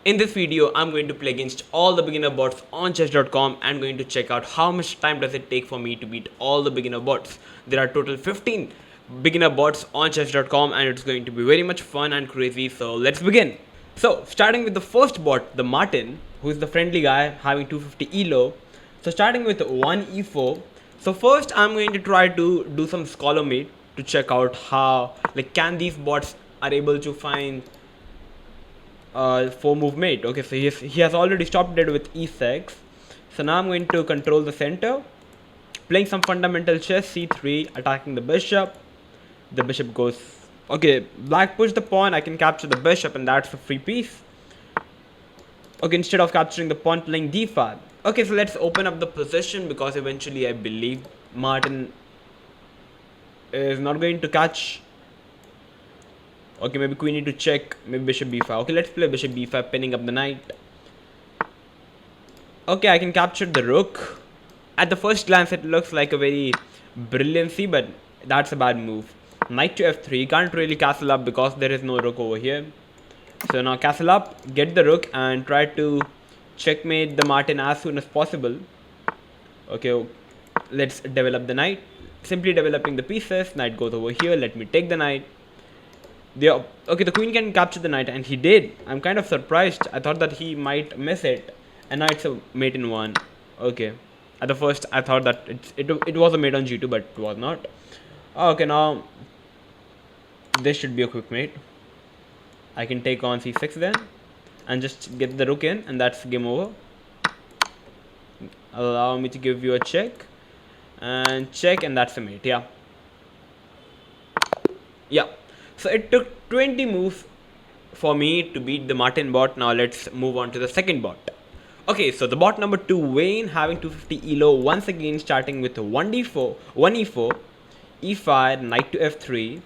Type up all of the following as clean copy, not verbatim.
In this video, I'm going to play against all the beginner bots on chess.com and going to check out how much time does it take for me to beat all the beginner bots. There are total 15 beginner bots on chess.com and it's going to be very much fun and crazy, so let's begin. So, starting with the first bot, the Martin, who is the friendly guy having 250 elo. So, starting with 1 e4. So, first I'm going to try to do some scholar mate to check out how, can these bots are able to find 4 move mate. Okay, so he has already stopped it with e6. So now I'm going to control the center, playing some fundamental chess. c3, attacking the bishop. The bishop goes, okay, black push the pawn. I can capture the bishop and that's a free piece. Okay, instead of capturing the pawn, playing d5. Okay, so let's open up the position because eventually I believe Martin is not going to catch. Okay, maybe queen need to check, maybe bishop b5. Okay, let's play bishop b5, pinning up the knight. Okay, I can capture the rook. At the first glance, it looks like a very brilliancy, but that's a bad move. Knight to f3, can't really castle up because there is no rook over here. So now castle up, get the rook and try to checkmate the Martin as soon as possible. Okay, let's develop the knight. Simply developing the pieces, knight goes over here, let me take the knight. Okay, the queen can capture the knight, and he did. I'm kind of surprised. I thought that he might miss it, and now it's a mate in 1. Okay, at the first I thought that it was a mate on g2, but it was not. Okay, now this should be a quick mate. I can take on c6 then, and just get the rook in, and that's game over. Allow me to give you a check, and that's a mate. Yeah. So it took 20 moves for me to beat the Martin bot. Now let's move on to the second bot. Okay, so the bot number 2, Wayne, having 250 elo, once again starting with 1d4, 1e4, e5, knight to f3.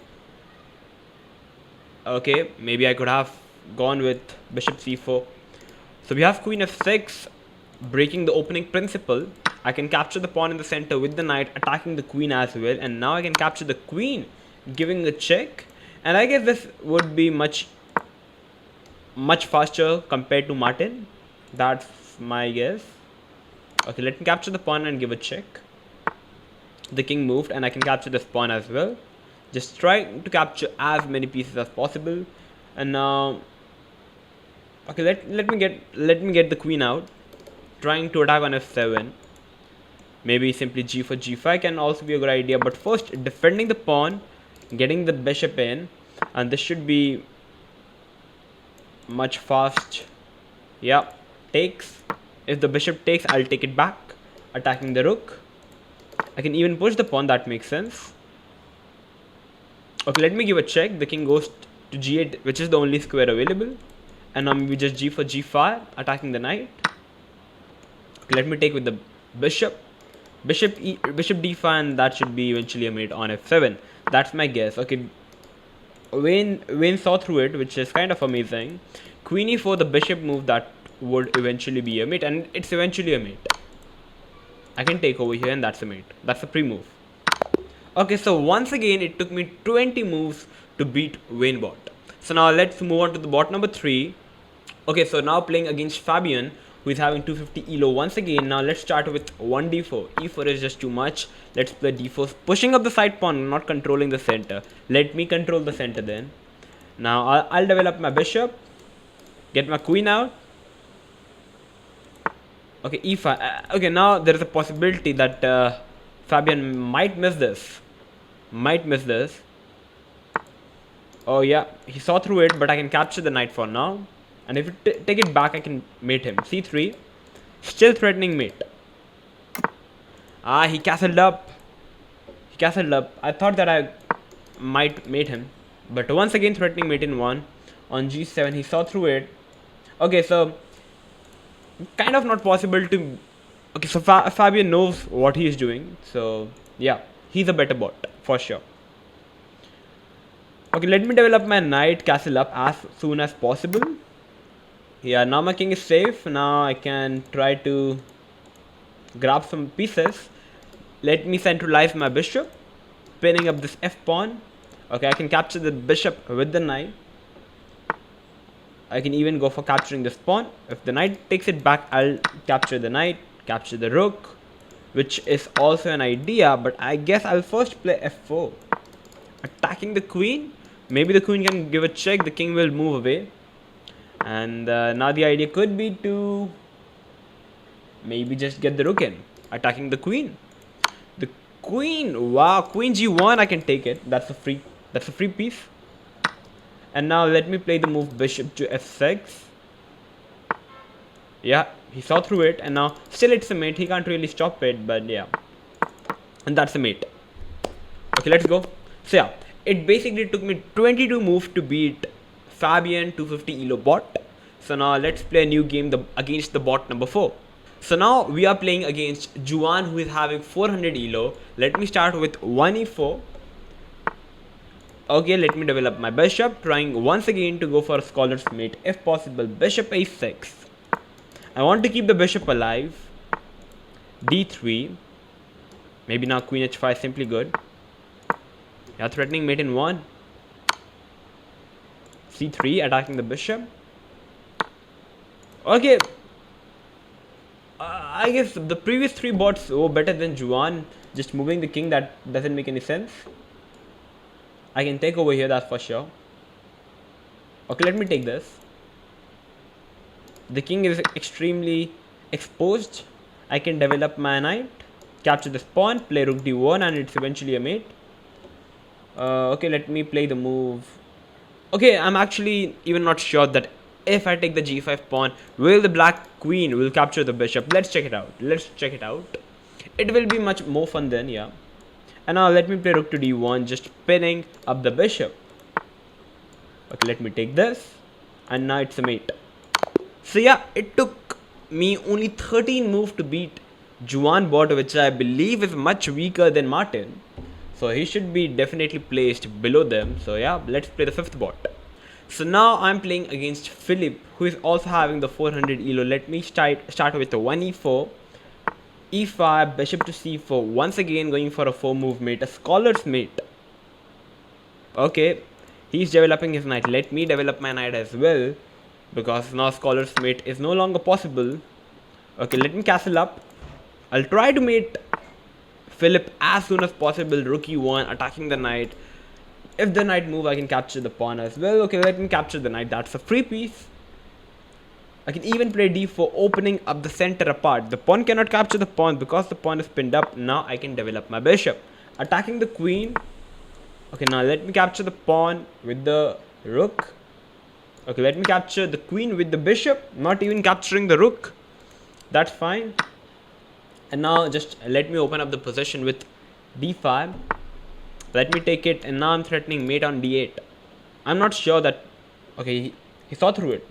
Okay, maybe I could have gone with bishop c4. So we have queen f6, breaking the opening principle. I can capture the pawn in the center with the knight, attacking the queen as well. And now I can capture the queen, giving a check. And I guess this would be much faster compared to Martin. That's my guess. Okay, let me capture the pawn and give a check. The king moved and I can capture this pawn as well. Just trying to capture as many pieces as possible. And now, okay, let me get the queen out. Trying to attack on f7. Maybe simply g for g5 can also be a good idea. But first, defending the pawn, getting the bishop in, and this should be much fast. Yeah, takes. If the bishop takes, I'll take it back, attacking the rook. I can even push the pawn, that makes sense. Okay, let me give a check. The king goes to g8, which is the only square available, and now we just g for g5, attacking the knight. Okay, let me take with the bishop d5, and that should be eventually a mate on f7. That's my guess. Okay, Wayne saw through it, which is kind of amazing. Queen e4, the bishop move, that would eventually be a mate, and it's eventually a mate. I can take over here and that's a mate. That's a pre-move. Okay, so once again it took me 20 moves to beat Wayne bot. So now let's move on to the bot number 3. Okay, so now playing against Fabian, who is having 250 elo once again. Now let's start with 1d4. e4 is just too much. Let's play d4, pushing up the side pawn, not controlling the center. Let me control the center then. Now I'll develop my bishop, get my queen out. Okay, e5. Okay, now there is a possibility that Fabian might miss this. Oh yeah, he saw through it, but I can capture the knight for now. And if you take it back, I can mate him. c3, still threatening mate. He castled up. I thought that I might mate him, but once again threatening mate in 1. On g7, he saw through it. Okay, so kind of not possible to. Okay, so Fabian knows what he is doing. So yeah, he's a better bot for sure. Okay, let me develop my knight, castle up as soon as possible. Yeah, now my king is safe. Now I can try to grab some pieces. Let me centralize my bishop, pinning up this f pawn. Okay, I can capture the bishop with the knight. I can even go for capturing this pawn. If the knight takes it back, I'll capture the knight, capture the rook, which is also an idea, but I guess I'll first play f4. Attacking the queen. Maybe the queen can give a check, the king will move away. And now the idea could be to maybe just get the rook in. Attacking the queen. The queen, wow, queen g1, I can take it. That's a free piece. And now let me play the move bishop to f6. Yeah, he saw through it, and now still it's a mate. He can't really stop it, but yeah. And that's a mate. Okay, let's go. So yeah, it basically took me 22 moves to beat Fabian 250 elo bot. So now let's play a new game against the bot number 4. So now we are playing against Juan, who is having 400 elo. Let me start with 1e4. Okay, let me develop my bishop, trying once again to go for a scholar's mate if possible. Bishop a6. I want to keep the bishop alive. d3. Maybe now queen h5, simply good. Yeah, threatening mate in 1. c3, attacking the bishop. Okay. I guess the previous 3 bots were better than Juan. Just moving the king, that doesn't make any sense. I can take over here, that's for sure. Okay, let me take this. The king is extremely exposed. I can develop my knight, capture this pawn, play rook d1, and it's eventually a mate. Okay, let me play the move. Okay, I'm actually even not sure that if I take the g5 pawn, will the black queen will capture the bishop. Let's check it out. It will be much more fun then, yeah. And now let me play rook to d1, just pinning up the bishop. Okay, let me take this. And now it's a mate. So yeah, it took me only 13 moves to beat Juan bot, which I believe is much weaker than Martin. So he should be definitely placed below them. So yeah, let's play the 5th bot. So now I'm playing against Philip, who is also having the 400 elo. Let me start with the 1e4. e5, bishop to c4, once again going for a 4 move mate, a scholar's mate. Okay, he's developing his knight. Let me develop my knight as well, because now scholar's mate is no longer possible. Okay, let me castle up. I'll try to mate Philip as soon as possible. Rook e1, attacking the knight. If the knight move, I can capture the pawn as well. Okay, let me capture the knight. That's a free piece. I can even play d4, opening up the center apart. The pawn cannot capture the pawn because the pawn is pinned up. Now I can develop my bishop. Attacking the queen. Okay, now let me capture the pawn with the rook. Okay, let me capture the queen with the bishop. Not even capturing the rook. That's fine. And now just let me open up the position with d5. Let me take it, and now I'm threatening mate on d8. I'm not sure that... Okay, he saw through it.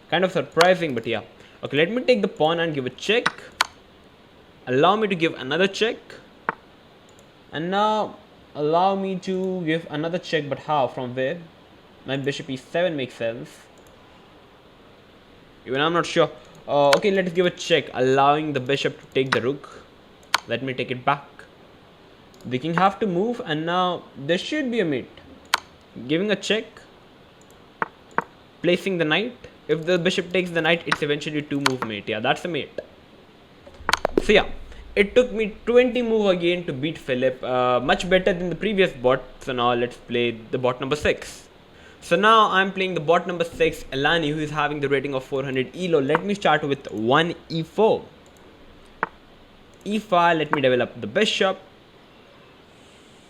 Kind of surprising, but yeah. Okay, let me take the pawn and give a check. Allow me to give another check. And now allow me to give another check, but how? From where? My bishop e7 makes sense. Even I'm not sure. Okay, let's give a check, allowing the bishop to take the rook. Let me take it back. The king have to move, and now there should be a mate. Giving a check. Placing the knight. If the bishop takes the knight, it's eventually 2 move mate. Yeah, that's a mate. So yeah, it took me 20 move again to beat Philip. Much better than the previous bot. So now let's play the bot number 6. So now I'm playing the bot number 6, Elani, who is having the rating of 400 elo. Let me start with 1e4. e5, let me develop the bishop.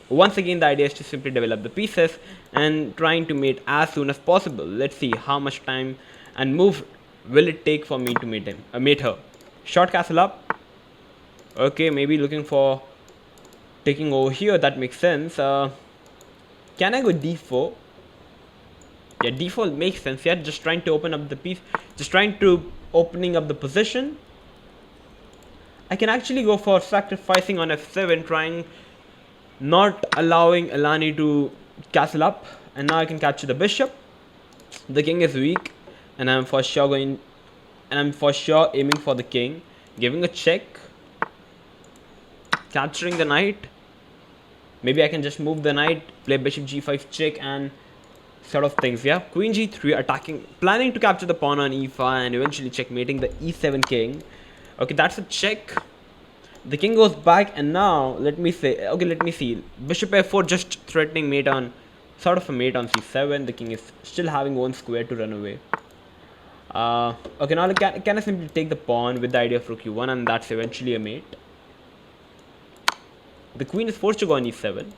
Once again, the idea is to simply develop the pieces and trying to mate as soon as possible. Let's see how much time and move will it take for me to mate her. Short castle up. Okay, maybe looking for taking over here. That makes sense. Can I go d4? Yeah, d4 makes sense. Yeah, just trying to open up the piece. Just trying to opening up the position. I can actually go for sacrificing on f7, trying not allowing Elani to castle up, and now I can capture the bishop. The king is weak, and I'm for sure aiming for the king, giving a check, capturing the knight. Maybe I can just move the knight, play bishop g5 check, and sort of things. Yeah, queen g3 attacking, planning to capture the pawn on e5 and eventually checkmating the e7 king. Okay, that's a check. The king goes back, and now let me see. Bishop f4 just threatening mate on, sort of a mate on c7. The king is still having one square to run away. Okay, now can I simply take the pawn with the idea of rook e1, and that's eventually a mate. The queen is forced to go on e7.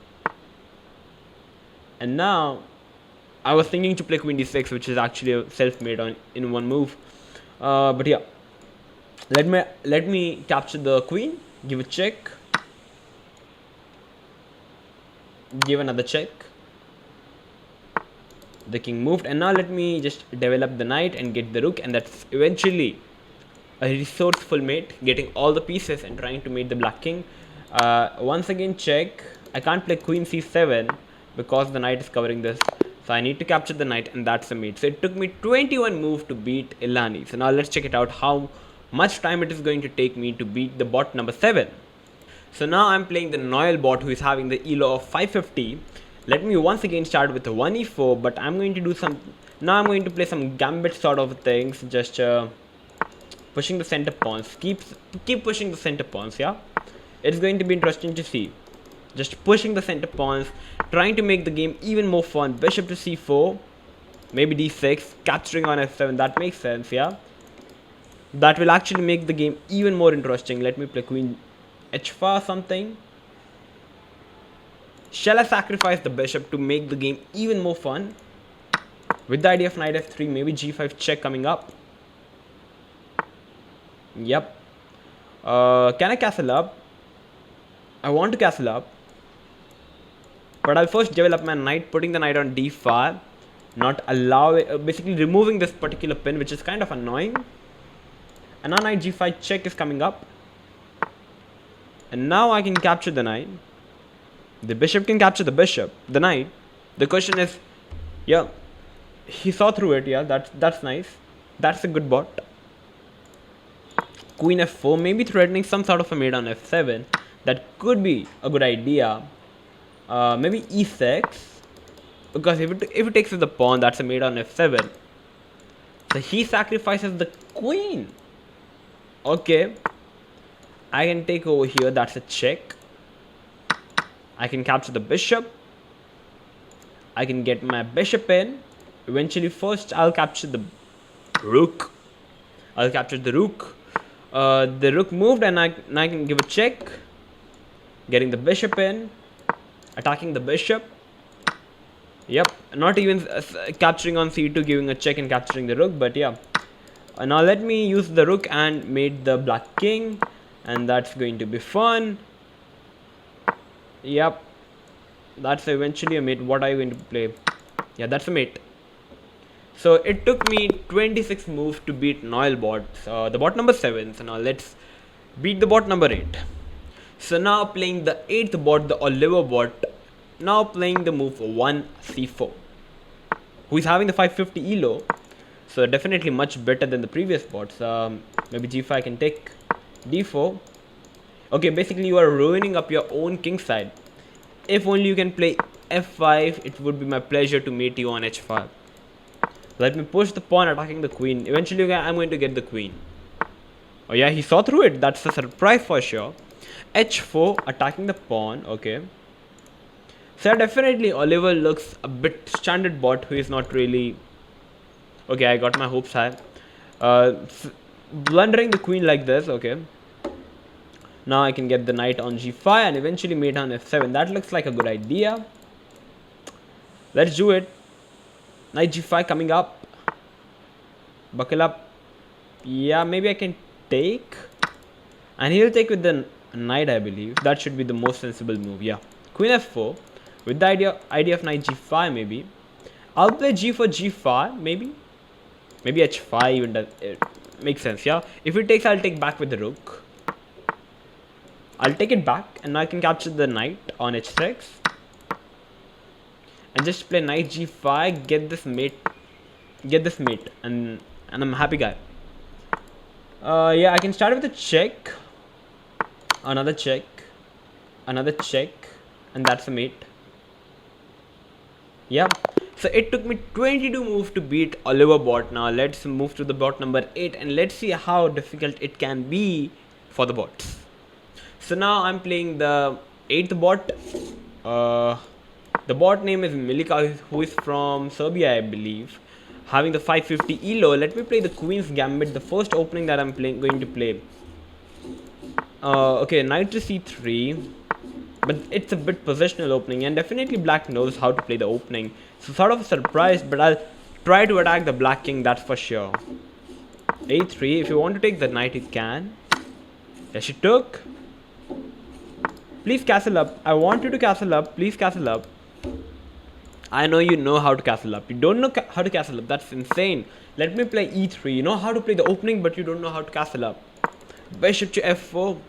And now, I was thinking to play queen d6, which is actually a self-mate in one move. But yeah, let me capture the queen, give a check, give another check. The king moved, and now let me just develop the knight and get the rook, and that's eventually a resourceful mate, getting all the pieces and trying to mate the black king. Once again, check. I can't play queen c7 because the knight is covering this, so I need to capture the knight, and that's a mate. So it took me 21 moves to beat Ilani. So now let's check it out, how much time it is going to take me to beat the bot number 7. So now I'm playing the Noel bot, who is having the elo of 550. Let me once again start with the 1e4, but I'm going to do some, now I'm going to play some gambit sort of things, just pushing the center pawns, keep pushing the center pawns. Yeah, it's going to be interesting to see, just pushing the center pawns, trying to make the game even more fun. Bishop to c4, maybe d6, capturing on f7, that makes sense. Yeah, that will actually make the game even more interesting. Let me play queen h4 something. Shall I sacrifice the bishop to make the game even more fun? With the idea of knight f3, maybe g5 check coming up. Yep. Can I castle up? I want to castle up, but I'll first develop my knight, putting the knight on d5, not allowing, basically removing this particular pin, which is kind of annoying. And now knight g5 check is coming up, and now I can capture the knight. The bishop can capture the knight. The question is, yeah, he saw through it. Yeah, that's nice. That's a good bot. Queen f4, maybe threatening some sort of a mate on f7. That could be a good idea. Maybe e6, because if it takes the pawn, that's a mate on f7. So he sacrifices the queen. Okay, I can take over here. That's a check. I can capture the bishop. I can get my bishop in. Eventually, first I'll capture the rook. I'll capture the rook. The rook moved, and I can give a check. Getting the bishop in. Attacking the bishop. Yep, not even capturing on c2, giving a check and capturing the rook, but yeah. Now let me use the rook and mate the black king, and that's going to be fun. Yep, that's eventually a mate. What are you going to play? Yeah, that's a mate. So it took me 26 moves to beat Noel bot, the bot number 7. So now let's beat the bot number 8. So now playing the 8th bot, the Oliver bot, now playing the move 1c4, who is having the 550 elo. So definitely much better than the previous bots. Maybe g5 can take d4. Okay, basically you are ruining up your own king side. If only you can play f5, it would be my pleasure to mate you on h5. Let me push the pawn, attacking the queen. Eventually I'm going to get the queen. Oh yeah, he saw through it. That's a surprise for sure. h4, attacking the pawn. Okay. So definitely Oliver looks a bit standard bot, who is not really... Okay, I got my hopes high. Blundering the queen like this. Okay. Now I can get the knight on g5 and eventually mate on f7. That looks like a good idea. Let's do it. Knight g5 coming up. Buckle up. Yeah, maybe I can take. And he'll take with the knight, I believe. That should be the most sensible move. Yeah. Queen f4. With the idea of knight g5 maybe. I'll play g4, g5 maybe. Maybe h5 even does. It makes sense, yeah. If it takes, I'll take back with the rook. I'll take it back, and now I can capture the knight on h6. And just play knight g5, get this mate, and I'm a happy guy. Yeah, I can start with a check, another check, and that's a mate. Yeah, So it took me 22 moves to beat Oliver bot. Now let's move to the bot number 8 and let's see how difficult it can be for the bots. So now I'm playing the 8th bot. The bot name is Milika, who is from Serbia, I believe. Having the 550 elo. Let me play the Queen's Gambit, the first opening that I'm going to play. Okay, knight to c3. But it's a bit positional opening, and definitely black knows how to play the opening. So sort of surprised, but I'll try to attack the black king, that's for sure. a3, if you want to take the knight, you can. Yes, she took. Please castle up. I want you to castle up. Please castle up. I know you know how to castle up. You don't know how to castle up. That's insane. Let me play e3. You know how to play the opening, but you don't know how to castle up. Bishop to f4.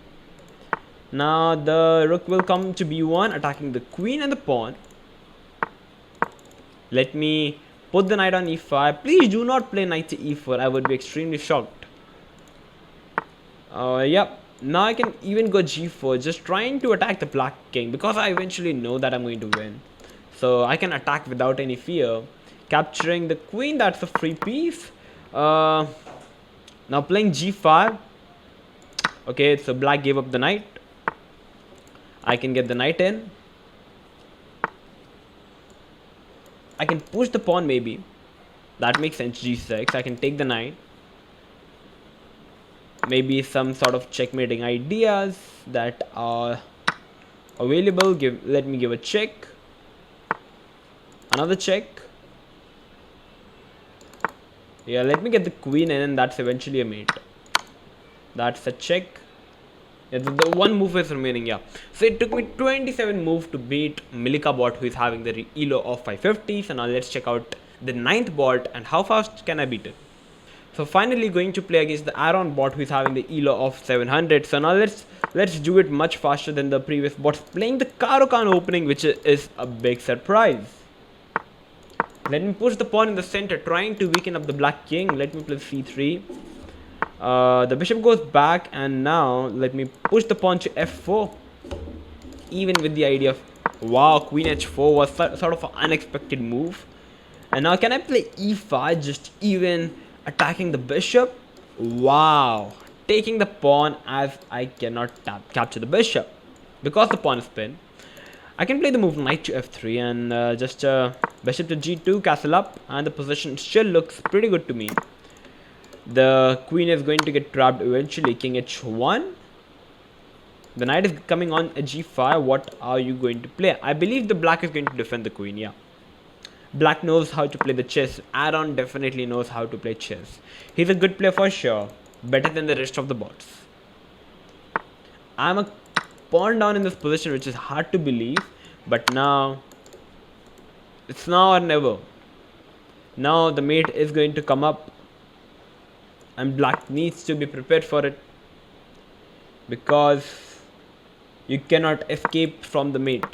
Now the rook will come to b1, attacking the queen and the pawn. Let me put the knight on e5. Please do not play knight to e4. I would be extremely shocked. Yep. Now I can even go g4, just trying to attack the black king, because I eventually know that I'm going to win. So I can attack without any fear. Capturing the queen, that's a free piece. Now playing g5. Okay, so black gave up the knight. I can get the knight in. I can push the pawn maybe. That makes sense, g6. I can take the knight. Maybe some sort of checkmating ideas that are available. Let me give a check. Another check. Yeah, let me get the queen in, and that's eventually a mate. That's a check. Yeah, the one move is remaining, yeah. So it took me 27 moves to beat Milika bot, who is having the elo of 550. So now let's check out the 9th bot and how fast can I beat it. So finally going to play against the Aaron bot, who is having the elo of 700. So now let's do it much faster than the previous bots, playing the Karo-Khan opening, which is a big surprise. Let me push the pawn in the center, trying to weaken up the black king. Let me play c3. The bishop goes back, and now let me push the pawn to f4. Even with the idea of, wow, queen h4 was sort of an unexpected move. And now can I play e5, just even attacking the bishop? Wow, taking the pawn, as I cannot capture the bishop because the pawn is pinned. I can play the move knight to f3 and just bishop to g2, castle up, and the position still looks pretty good to me. The queen is going to get trapped eventually. King h1. The knight is coming on a g5. What are you going to play? I believe the black is going to defend the queen, yeah. Black knows how to play the chess. Aaron definitely knows how to play chess. He's a good player for sure. Better than the rest of the bots. I'm a pawn down in this position, which is hard to believe. But now, it's now or never. Now the mate is going to come up. And black needs to be prepared for it, because you cannot escape from the mate.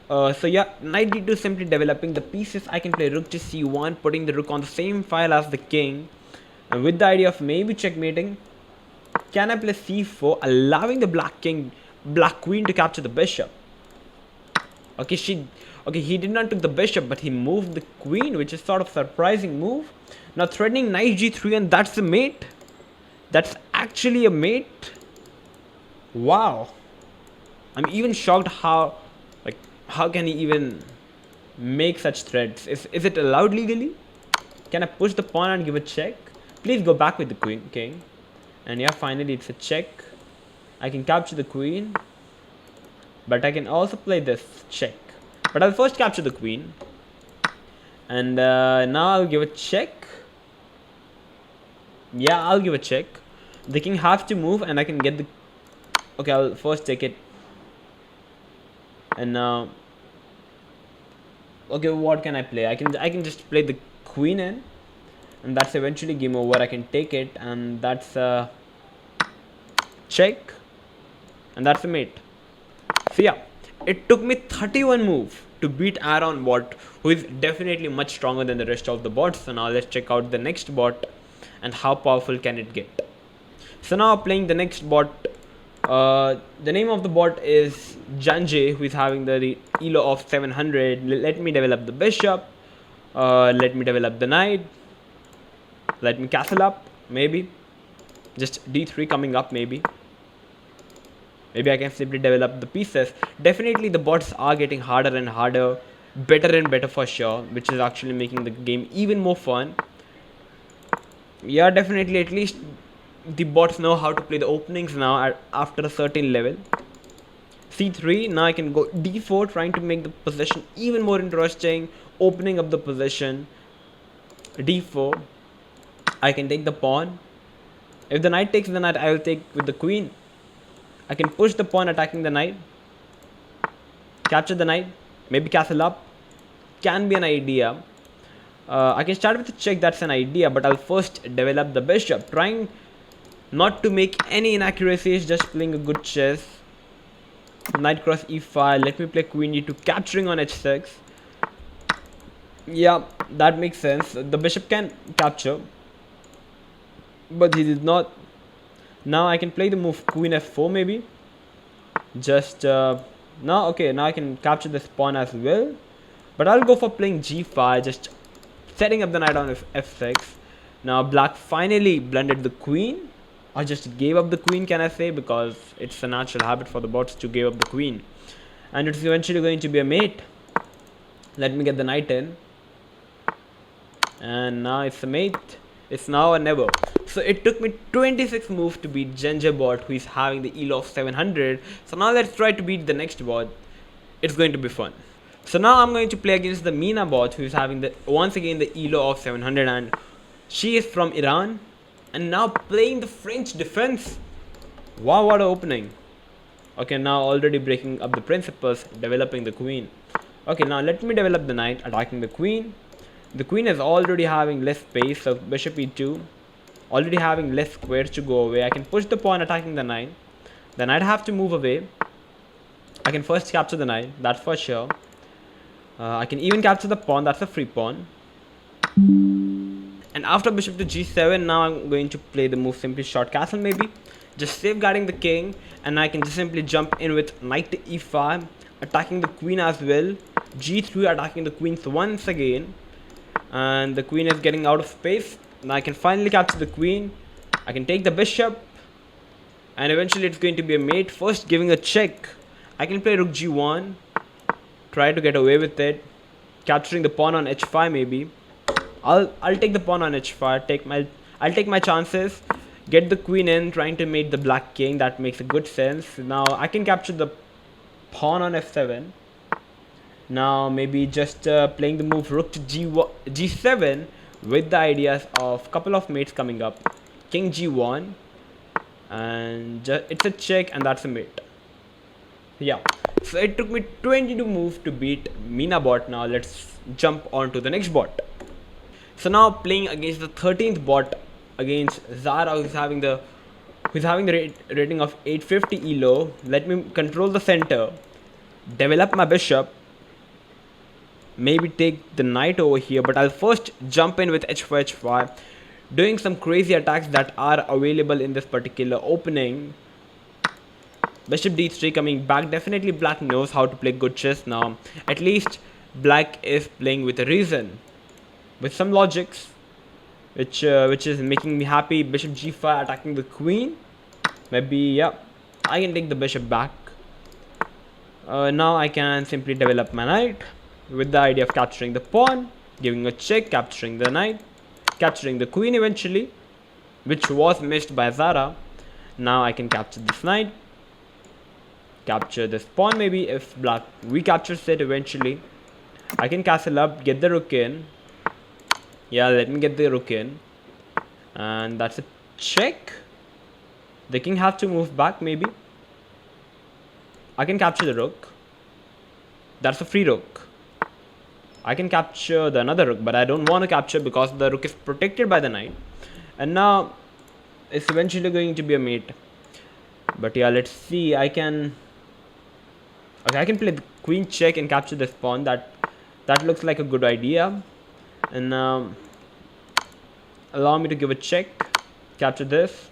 So yeah, knight d2 simply developing the pieces. I can play rook to c1, putting the rook on the same file as the king, and with the idea of maybe checkmating. Can I play c4, allowing the black queen to capture the bishop? Okay, he did not take the bishop, but he moved the queen, which is sort of surprising move. Now threatening knight g3, and that's a mate. That's actually a mate. Wow. I'm even shocked how can he even make such threats? Is it allowed legally? Can I push the pawn and give a check? Please go back with the king. And yeah, finally it's a check. I can capture the queen, but I can also play this check. But I'll first capture the queen. And now I'll give a check. Yeah, I'll give a check. The king has to move, and I can get the... Okay, I'll first take it. And now... okay, what can I play? I can just play the queen in, and that's eventually game over. I can take it, and that's a check, and that's a mate. So yeah, it took me 31 moves to beat Aaron bot, who is definitely much stronger than the rest of the bots. So now let's check out the next bot and how powerful can it get. So now playing the next bot. The name of the bot is Janjay, who is having the elo of 700. Let me develop the bishop. Let me develop the knight. Let me castle up, maybe. Just d3 coming up, maybe. Maybe I can simply develop the pieces. Definitely the bots are getting harder and harder, better and better for sure, which is actually making the game even more fun. Yeah, definitely, at least the bots know how to play the openings now after a certain level. c3, now I can go d4, trying to make the possession even more interesting, opening up the possession. d4, I can take the pawn. If the knight takes the knight, I will take with the queen. I can push the pawn attacking the knight, capture the knight, maybe castle up, can be an idea. I can start with a check, that's an idea, but I'll first develop the bishop, trying not to make any inaccuracies, just playing a good chess. Knight cross e5, let me play queen e2, capturing on h6. Yeah, that makes sense. The bishop can capture, but he did not. Now I can play the move queen f4 maybe. Just now, okay, now I can capture this pawn as well. But I'll go for playing g5, just setting up the knight on f6. Now black finally blundered the queen. I just gave up the queen, can I say, because it's a natural habit for the bots to give up the queen. And it's eventually going to be a mate. Let me get the knight in. And now it's a mate. It's now or never. So it took me 26 moves to beat Ginger bot, who is having the elo of 700. So now let's try to beat the next bot. It's going to be fun. So now I'm going to play against the Mina bot, who is having the once again the elo of 700, and she is from Iran. And now playing the French defense. Wow, what an opening. Okay, now already breaking up the principles, developing the queen. Okay, now let me develop the knight, attacking the queen. The queen is already having less space, so bishop e2. Already having less squares to go away. I can push the pawn, attacking the knight. The knight have to move away. I can first capture the knight, that's for sure. I can even capture the pawn, that's a free pawn. And after bishop to g7, now I'm going to play the move simply short castle maybe. Just safeguarding the king, and I can just simply jump in with knight to e5, attacking the queen as well. g3, attacking the queens once again. And the queen is getting out of space. Now I can finally capture the queen. I can take the bishop. And eventually it's going to be a mate. First giving a check. I can play rook g1. Try to get away with it. Capturing the pawn on h5 maybe. I'll take the pawn on h5. I'll take my chances. Get the queen in, trying to mate the black king. That makes a good sense. Now I can capture the pawn on f7. Now maybe just playing the move rook to g7 with the ideas of couple of mates coming up. King g1, and it's a check, and that's a mate. Yeah, so it took me 22 moves to beat Mina bot. Now let's jump on to the next bot. So now playing against the 13th bot, against Zara, who's having the rating of 850 elo. Let me control the center, develop my bishop, maybe take the knight over here, but I'll first jump in with h4 h5, doing some crazy attacks that are available in this particular opening. Bishop d3 coming back. Definitely black knows how to play good chess now. At least black is playing with a reason, with some logics, which is making me happy. Bishop g5, attacking the queen. Maybe, yeah, I can take the bishop back. Now I can simply develop my knight with the idea of capturing the pawn, giving a check, capturing the knight, capturing the queen eventually, which was missed by Zara. Now I can capture this knight, capture this pawn maybe. If black recaptures it eventually, I can castle up, get the rook in. Yeah, let me get the rook in, and that's a check. The king has to move back maybe. I can capture the rook. That's a free rook. I can capture the another rook, but I don't want to capture because the rook is protected by the knight. And now it's eventually going to be a mate. But yeah, let's see. I can play the queen check and capture this pawn. That looks like a good idea. And allow me to give a check, capture this.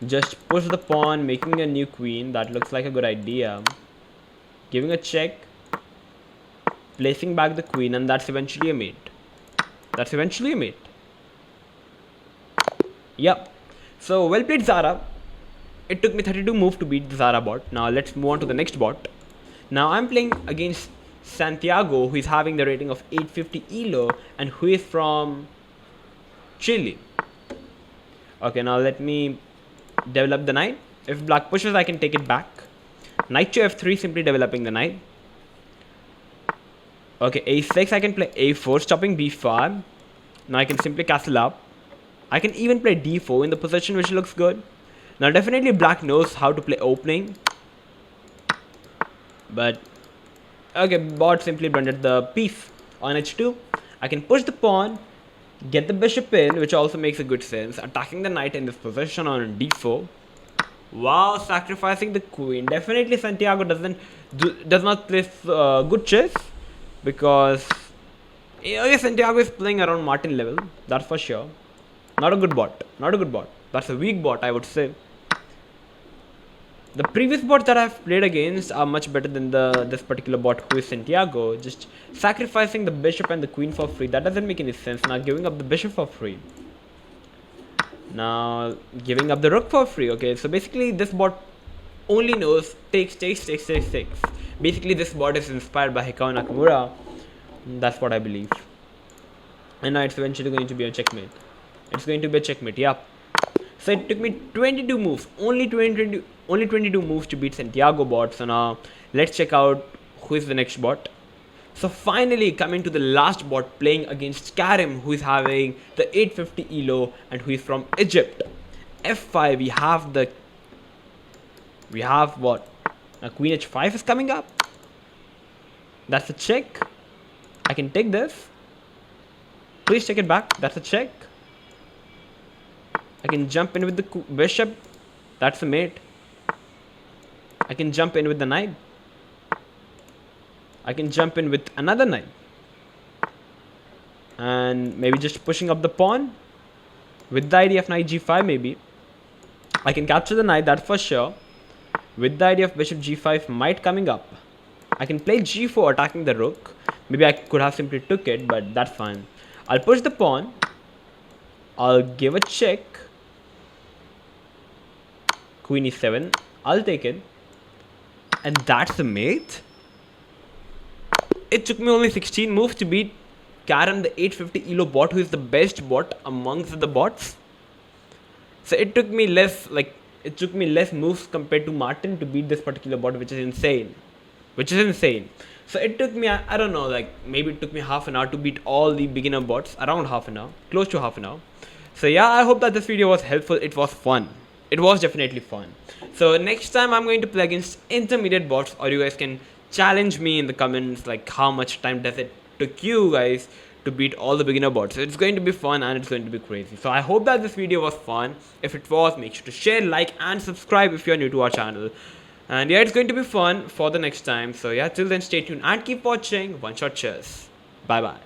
Just push the pawn, making a new queen. That looks like a good idea. Giving a check. placing back the queen, and that's eventually a mate. That's eventually a mate. Yep. So well played, Zara. It took me 32 moves to beat the Zara bot. Now let's move on to the next bot. Now I'm playing against Santiago, who is having the rating of 850 elo and who is from Chile. Okay, now let me develop the knight. If black pushes, I can take it back. Knight to f3, simply developing the knight. Okay, a6, I can play a4, stopping b5. Now I can simply castle up. I can even play d4 in the position, which looks good. Now definitely black knows how to play opening. But, okay, bot simply blundered the piece. On h2, I can push the pawn, get the bishop in, which also makes a good sense. Attacking the knight in this position on d4. Wow, sacrificing the queen. Definitely Santiago does not play good chess, because Santiago is playing around Martin level. That's for sure. Not a good bot. Not a good bot. That's a weak bot, I would say. The previous bots that I've played against are much better than this particular bot, who is Santiago. Just sacrificing the bishop and the queen for free. That doesn't make any sense. Now giving up the bishop for free. Now giving up the rook for free. Okay, so basically this bot only knows takes. Basically this bot is inspired by Hikao Nakamura. That's what I believe. And now it's eventually going to be a checkmate. It's going to be a checkmate, yep. So it took me 22 moves, only 22 moves to beat Santiago bot. So now let's check out who is the next bot. So finally coming to the last bot, playing against Karim, who is having the 850 elo and who is from Egypt. f5, we have what? Now queen h5 is coming up. That's a check. I can take this. Please take it back. That's a check. I can jump in with the bishop. That's a mate. I can jump in with the knight. I can jump in with another knight. And maybe just pushing up the pawn. With the idea of knight g5 maybe. I can capture the knight, that's for sure. With the idea of bishop g5 might coming up. I can play g4 attacking the rook. Maybe I could have simply took it, but that's fine. I'll push the pawn. I'll give a check. Queen e7. I'll take it. And that's the mate. It took me only 16 moves to beat Karim, the 850 elo bot, who is the best bot amongst the bots. So it took me less moves compared to Martin to beat this particular bot, which is insane. So it took me, I don't know, like maybe it took me half an hour to beat all the beginner bots, around half an hour, close to half an hour. So yeah, I hope that this video was helpful. It was fun. It was definitely fun. So next time I'm going to play against intermediate bots, or you guys can challenge me in the comments, like how much time does it took you guys to beat all the beginner bots. So it's going to be fun and it's going to be crazy. So I hope that this video was fun. If it was, make sure to share, like and subscribe if you're new to our channel. And yeah, it's going to be fun for the next time. So yeah, till then stay tuned and keep watching One Shot Chess. Bye bye.